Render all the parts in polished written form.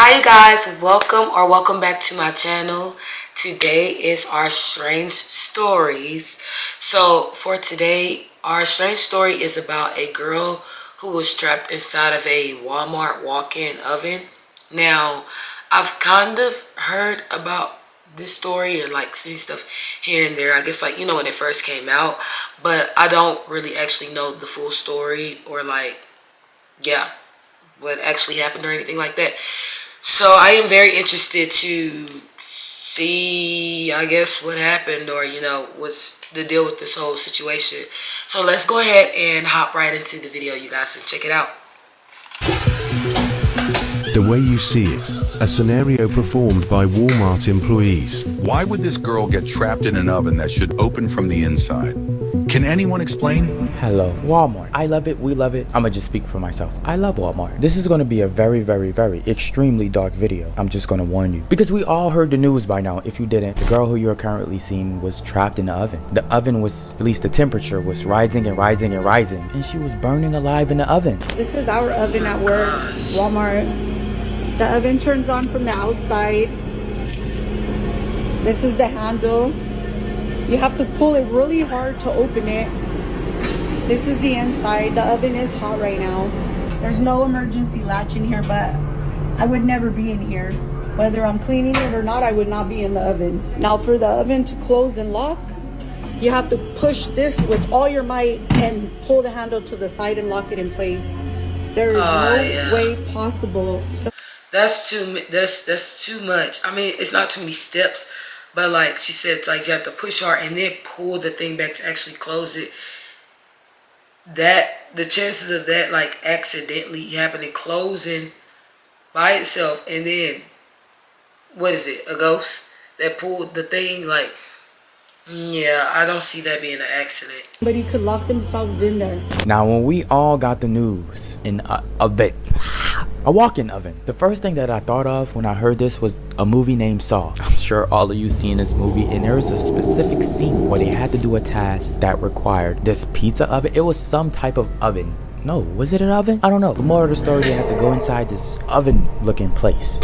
Hi you guys, welcome back to my channel. Today is our strange stories. So for today, our strange story is about a girl who was trapped inside of a Walmart walk-in oven. Now, I've kind of heard about this story and like seen stuff here and there, I guess, like, when it first came out, but I don't really actually know the full story or like, yeah, what actually happened or anything like that. So I am very interested to see, I guess, what happened or, what's the deal with this whole situation. So let's go ahead and hop right into the video, you guys, and check it out. The Way You See It, a scenario performed by Walmart employees. Why would this girl get trapped in an oven that should open from the inside? Can anyone explain? Hello, Walmart. I love it. We love it. I'm gonna just speak for myself. I love Walmart. This is gonna be a very, extremely dark video. I'm just gonna warn you. Because we all heard the news by now. If you didn't, the girl who you're currently seeing was trapped in the oven. The oven was, at least the temperature was rising and rising and rising. And she was burning alive in the oven. This is our oven at work, Walmart. The oven turns on from the outside. This is the handle. You have to pull it really hard to open it. This is the inside. The oven is hot right now. There's no emergency latch in here, but I would never be in here. Whether I'm cleaning it or not, I would not be in the oven. Now for the oven to close and lock, you have to push this with all your might and pull the handle to the side and lock it in place. There is no way possible. That's too much. I mean, it's not too many steps, but like she said, it's like you have to push hard and then pull the thing back to actually close it. That the chances of that like accidentally happening, closing by itself, and then what is it, a ghost that pulled the thing, like, yeah, I don't see that being an accident. Somebody could lock themselves in there. Now, when we all got the news in a walk-in oven, the first thing that I thought of when I heard this was a movie named Saw. I'm sure all of you seen this movie, and there was a specific scene where they had to do a task that required this pizza oven. It was some type of oven. No, was it an oven? I don't know. The moral of the story, they had to go inside this oven-looking place.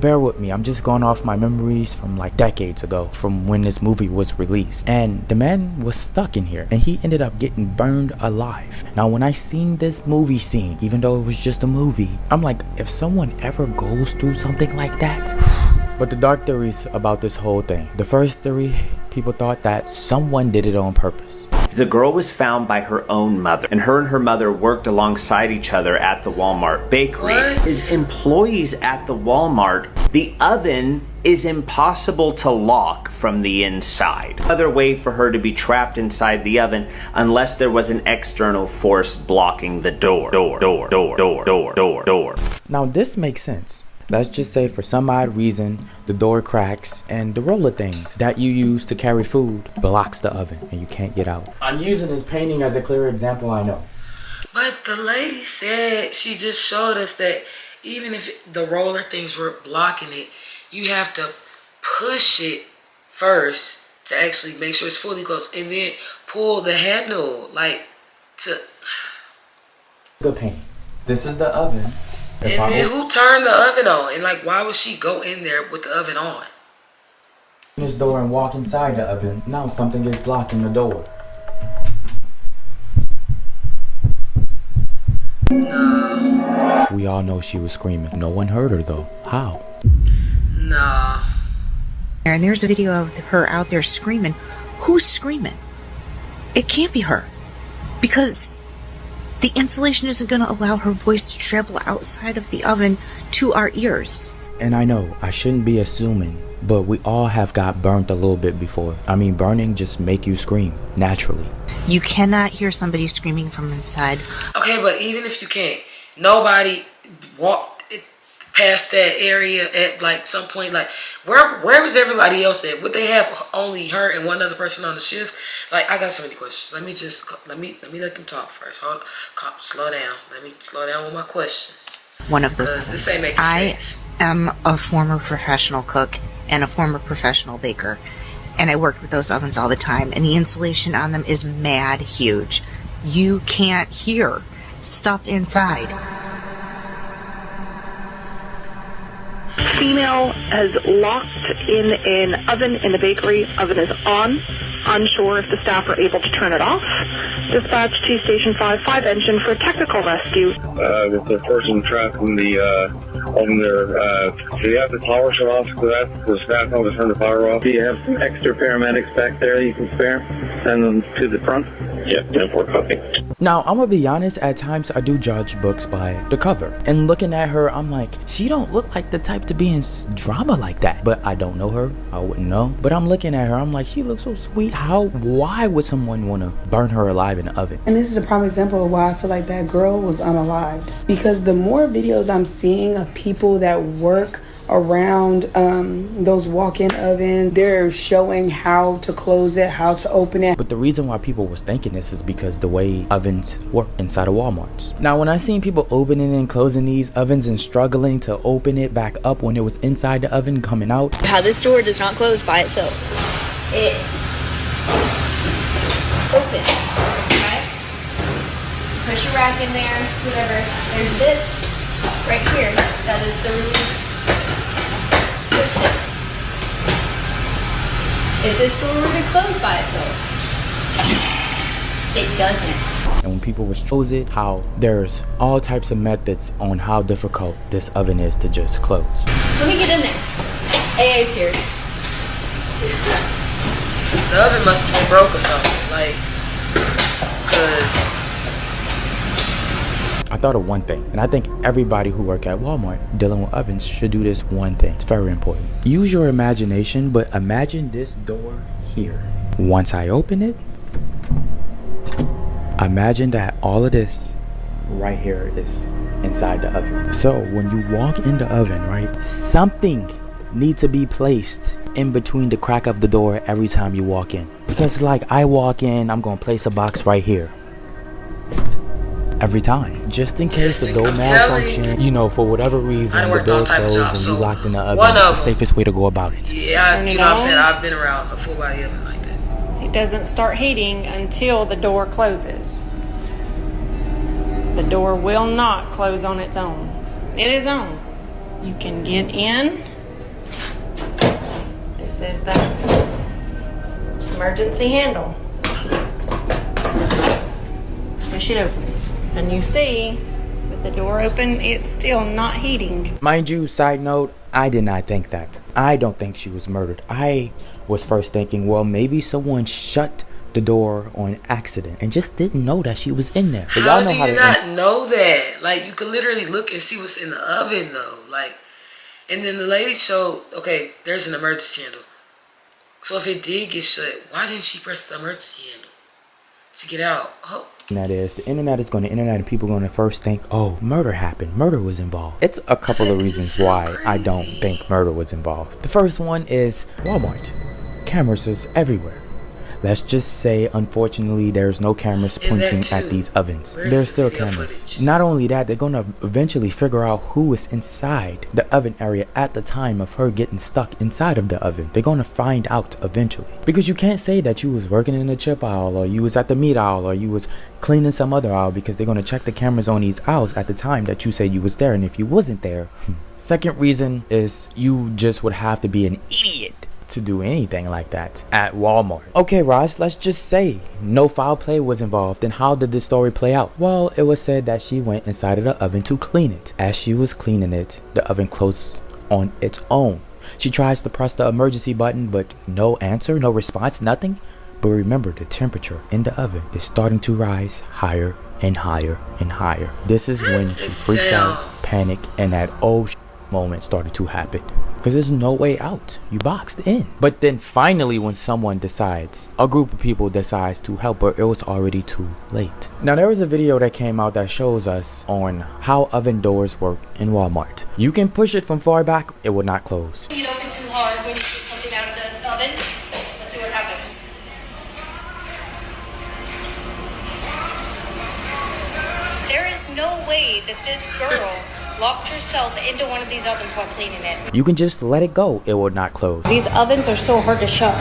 Bear with me, I'm just going off my memories from like decades ago, from when this movie was released. And the man was stuck in here and he ended up getting burned alive. Now when I seen this movie scene, even though it was just a movie, I'm like, if someone ever goes through something like that. But the dark theories about this whole thing. The first theory, people thought that someone did it on purpose. The girl was found by her own mother, and her mother worked alongside each other at the Walmart bakery. As employees at the Walmart, the oven is impossible to lock from the inside. Other way for her to be trapped inside the oven unless there was an external force blocking the door. Now this makes sense. Let's just say for some odd reason, the door cracks and the roller things that you use to carry food blocks the oven and you can't get out. I'm using this painting as a clear example, I know. But the lady said, she just showed us that even if the roller things were blocking it, you have to push it first to actually make sure it's fully closed and then pull the handle, like, to... Good painting. This is the oven. And then who turned the oven on? And like, why would she go in there with the oven on? This door and walk inside the oven. Now something is blocking the door. No. We all know she was screaming. No one heard her though. How? Nah. And there's a video of her out there screaming. Who's screaming? It can't be her. Because the insulation isn't going to allow her voice to travel outside of the oven to our ears. And I know I shouldn't be assuming, but we all have got burnt a little bit before. I mean, burning just make you scream naturally. You cannot hear somebody screaming from inside. Okay, but even if you can't, nobody walked past that area at like some point. Like, where was everybody else at? Would they have only her and one other person on the shift? Like, I got so many questions. Let me let them talk first. Hold on, slow down. Let me slow down with my questions. One of those. This ain't making sense. I am a former professional cook and a former professional baker, and I worked with those ovens all the time, and the insulation on them is mad huge. You can't hear stuff inside. Female has locked in an oven in the bakery. Oven is on. Unsure if the staff are able to turn it off. Dispatch to Station 5 engine for technical rescue. With the person trapped in the oven there, do you have the power shut off to that? The staff know to turn the power off? Do you have some extra paramedics back there you can spare? Send them to the front? Yeah, 10-4 copy. Now, I'm gonna be honest, at times I do judge books by the cover. And looking at her, I'm like, she don't look like the type to be in drama like that. But I don't know her, I wouldn't know. But I'm looking at her, I'm like, she looks so sweet. Why would someone wanna burn her alive in the oven? And this is a prime example of why I feel like that girl was unalived. Because the more videos I'm seeing of people that work around those walk-in ovens, they're showing how to close it, how to open it. But the reason why people was thinking this is because the way ovens work inside of Walmarts. Now, when I seen people opening and closing these ovens and struggling to open it back up when it was inside the oven coming out. How this door does not close by itself. It opens, okay? Push your rack in there, whatever. There's this right here. That is the release. Push it. If this door were to close by itself, it doesn't. And when people was close it, how there's all types of methods on how difficult this oven is to just close. Let me get in there. AA's here. The oven must have been broke or something, like, cause I thought of one thing, and I think everybody who work at Walmart dealing with ovens should do this one thing. It's very important. Use your imagination, but imagine this door here. Once I open it, imagine that all of this right here is inside the oven. So when you walk in the oven, right, something needs to be placed in between the crack of the door every time you walk in. Because like I walk in, I'm gonna place a box right here. Every time, just in case the door malfunction, you know, for whatever reason the door closed and you locked in the oven. It's the safest way to go about it. Yeah, you know what I'm saying? I've been around a full body oven like that. It doesn't start heating until the door closes. The door will not close on its own. It is on. You can get in. This is the emergency handle. Push it open. And you see, with the door open, it's still not heating. Mind you, side note, I did not think that. I don't think she was murdered. I was first thinking, well, maybe someone shut the door on accident and just didn't know that she was in there. But how do you not know that? Like, you could literally look and see what's in the oven, though. Like, and then the lady showed, okay, there's an emergency handle. So if it did get shut, why didn't she press the emergency handle to get out? Oh. And that is, the internet is going to internet and people are going to first think, oh, murder happened. Murder was involved. It's a couple of reasons why I don't think murder was involved. The first one is Walmart. Cameras is everywhere. Let's just say, unfortunately, there's no cameras pointing at these ovens. There's still cameras. Not only that, they're going to eventually figure out who is inside the oven area at the time of her getting stuck inside of the oven. They're going to find out eventually. Because you can't say that you was working in the chip aisle, or you was at the meat aisle, or you was cleaning some other aisle, because they're going to check the cameras on these aisles at the time that you said you was there. And if you wasn't there, second reason is you just would have to be an idiot to do anything like that at Walmart. Okay, Ross, let's just say no foul play was involved. Then how did this story play out? Well, it was said that she went inside of the oven to clean it. As she was cleaning it, the oven closed on its own. She tries to press the emergency button, but no answer, no response, nothing. But remember, the temperature in the oven is starting to rise higher and higher and higher. This is when she freaks out, panic, and that moment started to happen. Because there's no way out. You boxed in. But then finally, when someone decides, a group of people decides to help her, it was already too late. Now, there was a video that came out that shows us on how oven doors work in Walmart. You can push it from far back, it will not close. You don't get too hard when you get something out of the oven. Let's see what happens. There is no way that this girl locked herself into one of these ovens while cleaning it. You can just let it go. It will not close. These ovens are so hard to shut.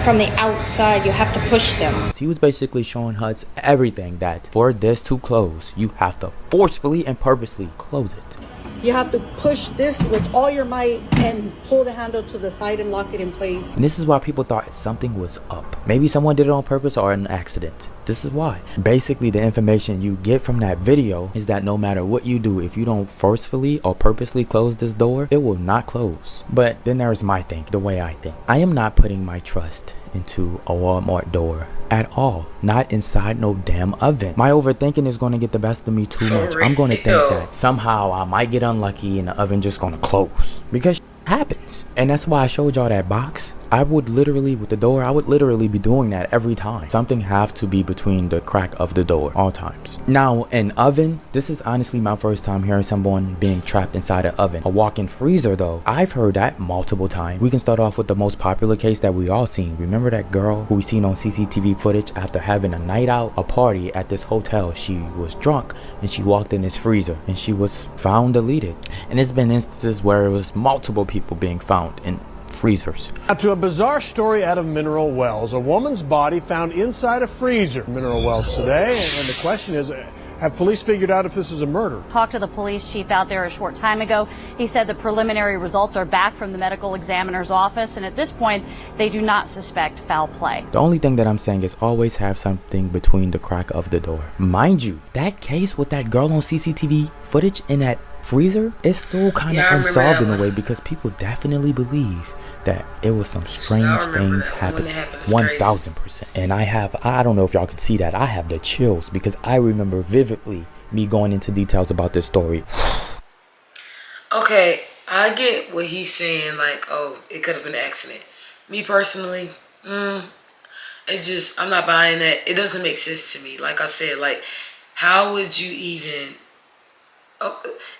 from the outside. You have to push them. He was basically showing us everything that for this to close, you have to forcefully and purposely close it. You have to push this with all your might and pull the handle to the side and lock it in place. And this is why people thought something was up. Maybe someone did it on purpose or an accident. This is why. Basically, the information you get from that video is that no matter what you do, if you don't forcefully or purposely close this door, it will not close. But then there's my thing, the way I think. I am not putting my trust into a Walmart door at all. Not inside no damn oven. My overthinking is going to get the best of me too much. I'm going to think that somehow I might get unlucky and the oven just going to close. Because happens. And that's why I showed y'all that box. I would literally, with the door, I would literally be doing that every time. Something have to be between the crack of the door, all times. Now, an oven, this is honestly my first time hearing someone being trapped inside an oven. A walk-in freezer, though, I've heard that multiple times. We can start off with the most popular case that we all seen. Remember that girl who we seen on CCTV footage after having a night out, a party at this hotel? She was drunk and she walked in this freezer and she was found deleted. And there's been instances where it was multiple people being found in freezers. Now to a bizarre story out of Mineral Wells. A woman's body found inside a freezer. Mineral Wells today, and the question is, have police figured out if this is a murder? Talked to the police chief out there a short time ago. He said the preliminary results are back from the medical examiner's office, and at this point, they do not suspect foul play. The only thing that I'm saying is always have something between the crack of the door. Mind you, that case with that girl on CCTV footage in that freezer is still kind of unsolved in a way, because people definitely believe that it was some strange things happening. 1000%. And I don't know if y'all can see that, I have the chills because I remember vividly me going into details about this story. Okay, I get what he's saying, like, oh, it could have been an accident. Me personally, it's just, I'm not buying that. It doesn't make sense to me. Like I said, like, how would you even,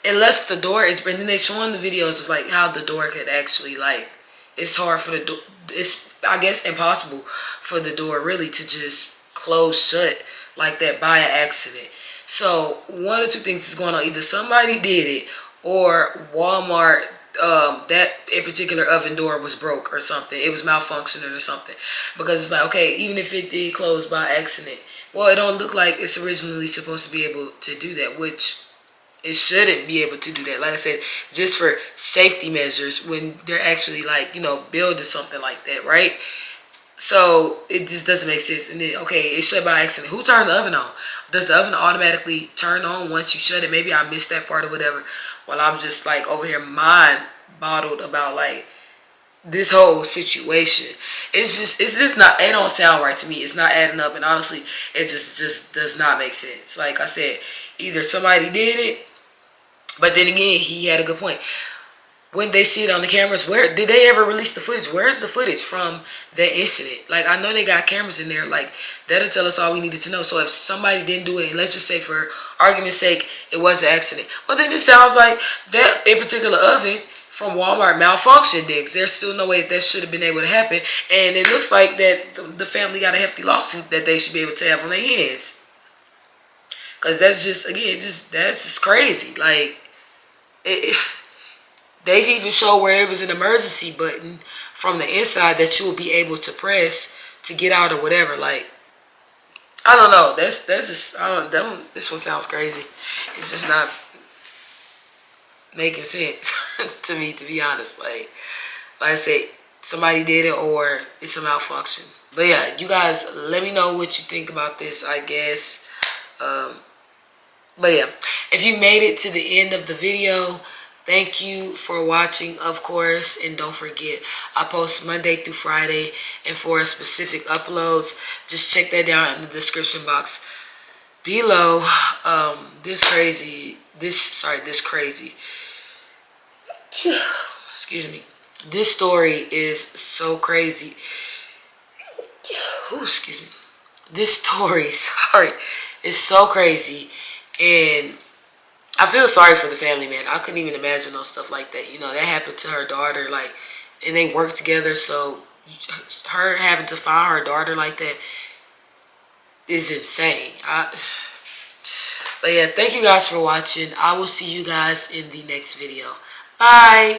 unless the door is, and then they showing the videos of like how the door could actually, like, it's hard for the door, it's, I guess, impossible for the door really to just close shut like that by an accident. So one of two things is going on. Either somebody did it, or Walmart, that in particular oven door was broke or something. It was malfunctioning or something. Because it's like, okay, even if it did close by accident, well, it don't look like it's originally supposed to be able to do that, which it shouldn't be able to do that. Like I said, just for safety measures when they're actually, like, you know, building something like that, right? So it just doesn't make sense. And then, okay, it shut by accident. Who turned the oven on? Does the oven automatically turn on once you shut it? Maybe I missed that part or whatever. While I'm just like over here mind bottled about like this whole situation. It's just not, it don't sound right to me. It's not adding up, and honestly, it just does not make sense. Like I said, either somebody did it, but then again, he had a good point. When they see it on the cameras, where did they ever release the footage? Where's the footage from that incident? Like, I know they got cameras in there. Like, that'll tell us all we needed to know. So if somebody didn't do it, and let's just say for argument's sake, it was an accident, well, then it sounds like that in particular oven from Walmart malfunctioned. There's still no way that should have been able to happen. And it looks like that the family got a hefty lawsuit that they should be able to have on their hands. Because that's just, again, that's just crazy. Like, they even show where it was an emergency button from the inside that you will be able to press to get out or whatever. Like, I don't know. That's just, this one sounds crazy. It's just not making sense to me, to be honest. Like I said, somebody did it or it's a malfunction. But yeah, you guys, let me know what you think about this, I guess. But yeah, if you made it to the end of the video, thank you for watching, of course. And don't forget, I post Monday through Friday, and for specific uploads, just check that down in the description box below. This crazy, excuse me, this story is so crazy. Ooh, excuse me. This story, sorry, is so crazy. And I feel sorry for the family, man. I couldn't even imagine no stuff like that. You know, that happened to her daughter, like, and they worked together. So her having to find her daughter like that is insane. But yeah, thank you guys for watching. I will see you guys in the next video. Bye.